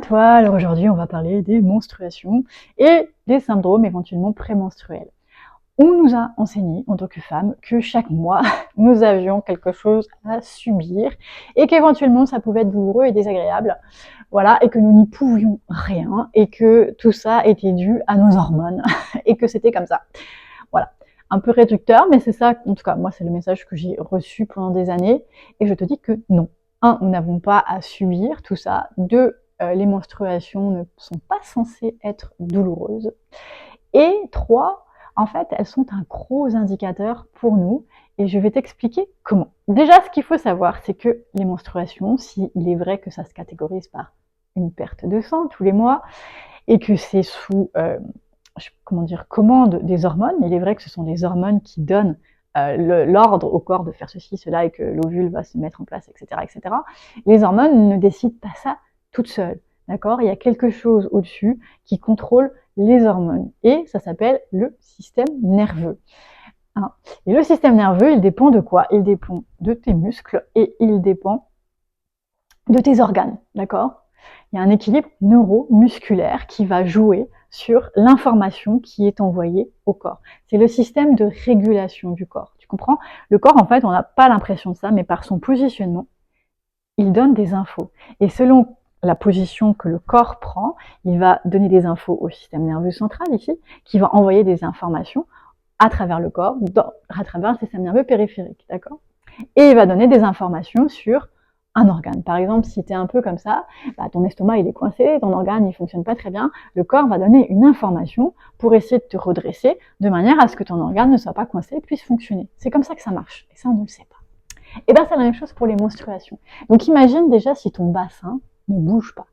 toi, alors aujourd'hui on va parler des menstruations et des syndromes éventuellement prémenstruels. On nous a enseigné en tant que femmes que chaque mois nous avions quelque chose à subir et qu'éventuellement ça pouvait être douloureux et désagréable, voilà, et que nous n'y pouvions rien et que tout ça était dû à nos hormones et que c'était comme ça. Voilà, un peu réducteur, mais c'est ça, en tout cas moi c'est le message que j'ai reçu pendant des années et je te dis que non. Un, nous n'avons pas à subir tout ça. Deux, les menstruations ne sont pas censées être douloureuses. Et trois, en fait, elles sont un gros indicateur pour nous et je vais t'expliquer comment. Déjà, ce qu'il faut savoir, c'est que les menstruations, s'il est vrai que ça se catégorise par une perte de sang tous les mois et que c'est sous commande des hormones, il est vrai que ce sont les hormones qui donnent l'ordre au corps de faire ceci, cela, et que l'ovule va se mettre en place, etc., etc. Les hormones ne décident pas ça toutes seules, d'accord? Il y a quelque chose au-dessus qui contrôle les hormones, et ça s'appelle le système nerveux. Et le système nerveux, il dépend de quoi? Il dépend de tes muscles, et il dépend de tes organes, d'accord? Il y a un équilibre neuromusculaire qui va jouer sur l'information qui est envoyée au corps. C'est le système de régulation du corps, tu comprends? Le corps, en fait, on n'a pas l'impression de ça, mais par son positionnement, il donne des infos. Et selon la position que le corps prend, il va donner des infos au système nerveux central, ici, qui va envoyer des informations à travers le corps, à travers le système nerveux périphérique, d'accord? Et il va donner des informations sur un organe. Par exemple, si tu es un peu comme ça, bah, ton estomac il est coincé, ton organe il fonctionne pas très bien, le corps va donner une information pour essayer de te redresser de manière à ce que ton organe ne soit pas coincé et puisse fonctionner. C'est comme ça que ça marche, et ça on ne le sait pas. Et bien c'est la même chose pour les menstruations. Donc imagine déjà si ton bassin ne bouge pas.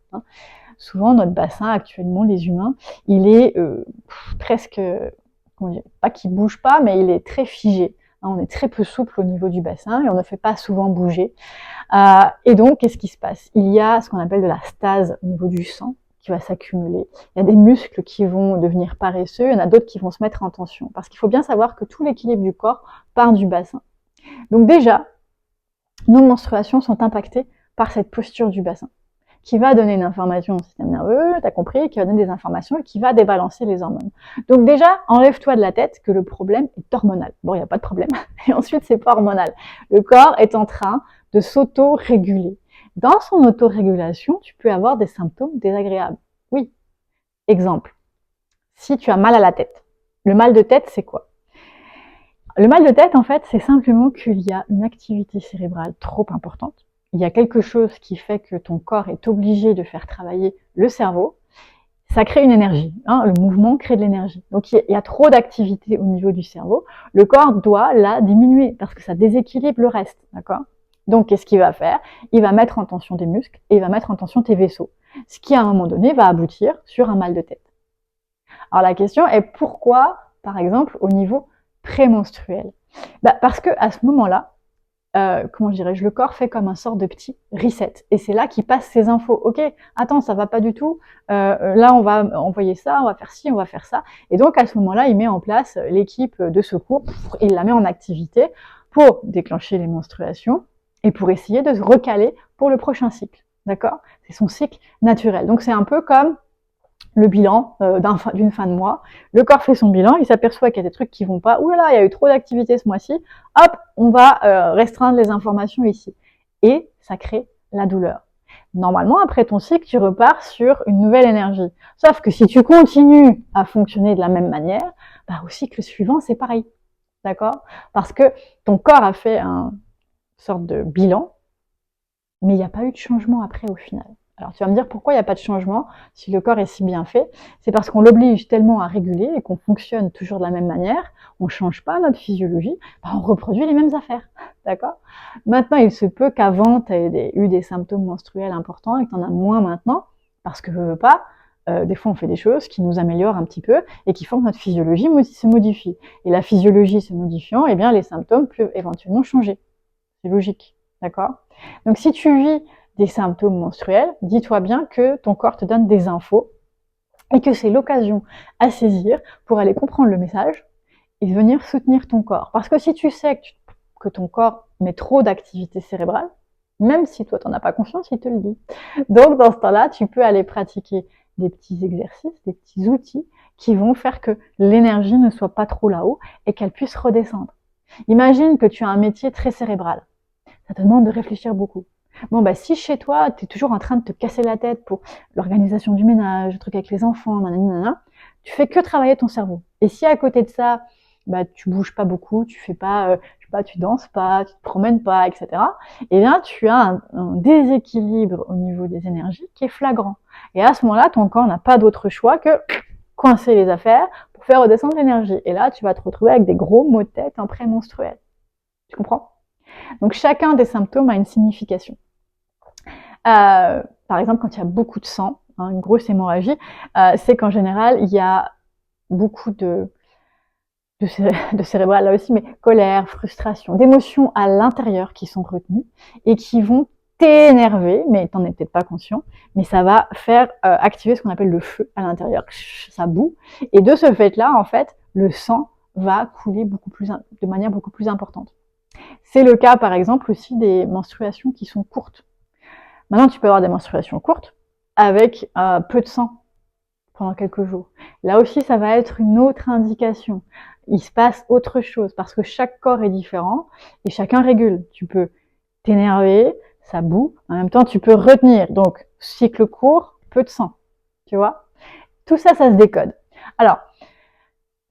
Souvent notre bassin actuellement, les humains, il est presque, comment dire, pas qu'il bouge pas, mais il est très figé. On est très peu souple au niveau du bassin et on ne fait pas souvent bouger. Et donc, qu'est-ce qui se passe? Il y a ce qu'on appelle de la stase au niveau du sang qui va s'accumuler. Il y a des muscles qui vont devenir paresseux, il y en a d'autres qui vont se mettre en tension. Parce qu'il faut bien savoir que tout l'équilibre du corps part du bassin. Donc déjà, nos menstruations sont impactées par cette posture du bassin, qui va donner une information au système nerveux, t'as compris, qui va donner des informations et qui va débalancer les hormones. Donc déjà, enlève-toi de la tête que le problème est hormonal. Bon, il n'y a pas de problème. Et ensuite, c'est pas hormonal. Le corps est en train de s'auto-réguler. Dans son auto-régulation, tu peux avoir des symptômes désagréables. Oui. Exemple. Si tu as mal à la tête. Le mal de tête, c'est quoi? Le mal de tête, en fait, c'est simplement qu'il y a une activité cérébrale trop importante. Il y a quelque chose qui fait que ton corps est obligé de faire travailler le cerveau. Ça crée une énergie. Le mouvement crée de l'énergie. Donc, il y a trop d'activité au niveau du cerveau. Le corps doit la diminuer parce que ça déséquilibre le reste. D'accord? Donc, qu'est-ce qu'il va faire? Il va mettre en tension tes muscles et il va mettre en tension tes vaisseaux. Ce qui, à un moment donné, va aboutir sur un mal de tête. Alors, la question est pourquoi, par exemple, au niveau prémenstruel? Parce que à ce moment-là, comment dirais-je, le corps fait comme un sort de petit reset. Et c'est là qu'il passe ses infos. Ok, attends, ça va pas du tout. Là, on va envoyer ça, on va faire ci, on va faire ça. Et donc, à ce moment-là, il met en place l'équipe de secours. Il la met en activité pour déclencher les menstruations et pour essayer de se recaler pour le prochain cycle. D'accord? C'est son cycle naturel. Donc, c'est un peu comme le bilan d'une fin de mois. Le corps fait son bilan, il s'aperçoit qu'il y a des trucs qui vont pas. Ouh là là, il y a eu trop d'activité ce mois-ci. Hop, on va restreindre les informations ici. Et ça crée la douleur. Normalement, après ton cycle, tu repars sur une nouvelle énergie. Sauf que si tu continues à fonctionner de la même manière, au cycle suivant, c'est pareil. D'accord? Parce que ton corps a fait une sorte de bilan, mais il n'y a pas eu de changement après au final. Alors tu vas me dire pourquoi il n'y a pas de changement si le corps est si bien fait? C'est parce qu'on l'oblige tellement à réguler et qu'on fonctionne toujours de la même manière, on ne change pas notre physiologie, on reproduit les mêmes affaires. D'accord? Maintenant, il se peut qu'avant tu aies eu des symptômes menstruels importants et que tu en as moins maintenant, parce que je veux pas, des fois on fait des choses qui nous améliorent un petit peu et qui font que notre physiologie se modifie. Et la physiologie se modifiant, eh bien les symptômes peuvent éventuellement changer. C'est logique. D'accord? Donc si tu vis des symptômes menstruels, dis-toi bien que ton corps te donne des infos et que c'est l'occasion à saisir pour aller comprendre le message et venir soutenir ton corps. Parce que si tu sais que ton corps met trop d'activité cérébrale, Même si toi, tu n'en as pas conscience, il te le dit. Donc, dans ce temps-là, tu peux aller pratiquer des petits exercices, des petits outils qui vont faire que l'énergie ne soit pas trop là-haut et qu'elle puisse redescendre. Imagine que tu as un métier très cérébral. Ça te demande de réfléchir beaucoup. Bon, bah, si chez toi, tu es toujours en train de te casser la tête pour l'organisation du ménage, le truc avec les enfants, nanana, tu fais que travailler ton cerveau. Et si à côté de ça, bah, tu bouges pas beaucoup, tu fais pas, je sais pas, tu danses pas, tu te promènes pas, etc. Eh bien, tu as un déséquilibre au niveau des énergies qui est flagrant. Et à ce moment-là, ton corps n'a pas d'autre choix que coincer les affaires pour faire redescendre l'énergie. Et là, tu vas te retrouver avec des gros maux de tête en prémenstruel. Tu comprends? Donc, chacun des symptômes a une signification. Par exemple, quand il y a beaucoup de sang, hein, une grosse hémorragie, c'est qu'en général, il y a beaucoup de cérébral là aussi, mais colère, frustration, d'émotions à l'intérieur qui sont retenues et qui vont t'énerver, mais t'en es peut-être pas conscient, mais ça va faire activer ce qu'on appelle le feu à l'intérieur, ça boue, et de ce fait-là, en fait, le sang va couler de manière beaucoup plus importante. C'est le cas, par exemple, aussi des menstruations qui sont courtes. Maintenant, tu peux avoir des menstruations courtes avec peu de sang pendant quelques jours. Là aussi, ça va être une autre indication. Il se passe autre chose parce que chaque corps est différent et chacun régule. Tu peux t'énerver, ça boue, en même temps tu peux retenir. Donc, cycle court, peu de sang. Tu vois? Tout ça, ça se décode. Alors,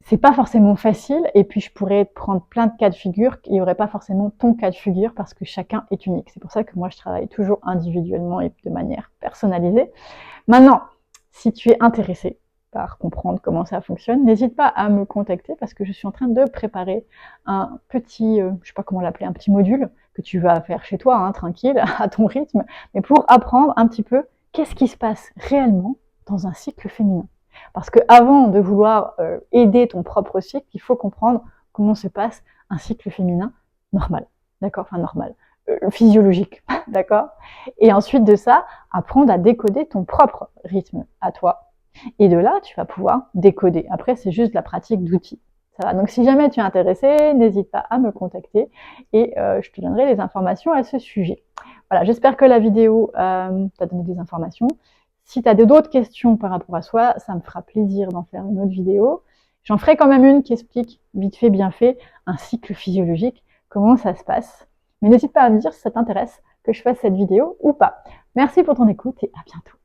c'est pas forcément facile et puis je pourrais prendre plein de cas de figure, il n'y aurait pas forcément ton cas de figure parce que chacun est unique. C'est pour ça que moi je travaille toujours individuellement et de manière personnalisée. Maintenant, si tu es intéressé par comprendre comment ça fonctionne, n'hésite pas à me contacter parce que je suis en train de préparer un petit, je sais pas comment l'appeler, un petit module que tu vas faire chez toi, hein, tranquille, à ton rythme, mais pour apprendre un petit peu qu'est-ce qui se passe réellement dans un cycle féminin. Parce que avant de vouloir aider ton propre cycle, il faut comprendre comment se passe un cycle féminin normal, d'accord, enfin normal, physiologique, d'accord. Et ensuite de ça, apprendre à décoder ton propre rythme à toi. Et de là, tu vas pouvoir décoder. Après, c'est juste la pratique d'outils. Ça va. Donc, si jamais tu es intéressé, n'hésite pas à me contacter et je te donnerai les informations à ce sujet. Voilà, j'espère que la vidéo t'a donné des informations. Si tu as d'autres questions par rapport à soi, ça me fera plaisir d'en faire une autre vidéo. J'en ferai quand même une qui explique, vite fait, bien fait, un cycle physiologique, comment ça se passe. Mais n'hésite pas à me dire si ça t'intéresse que je fasse cette vidéo ou pas. Merci pour ton écoute et à bientôt.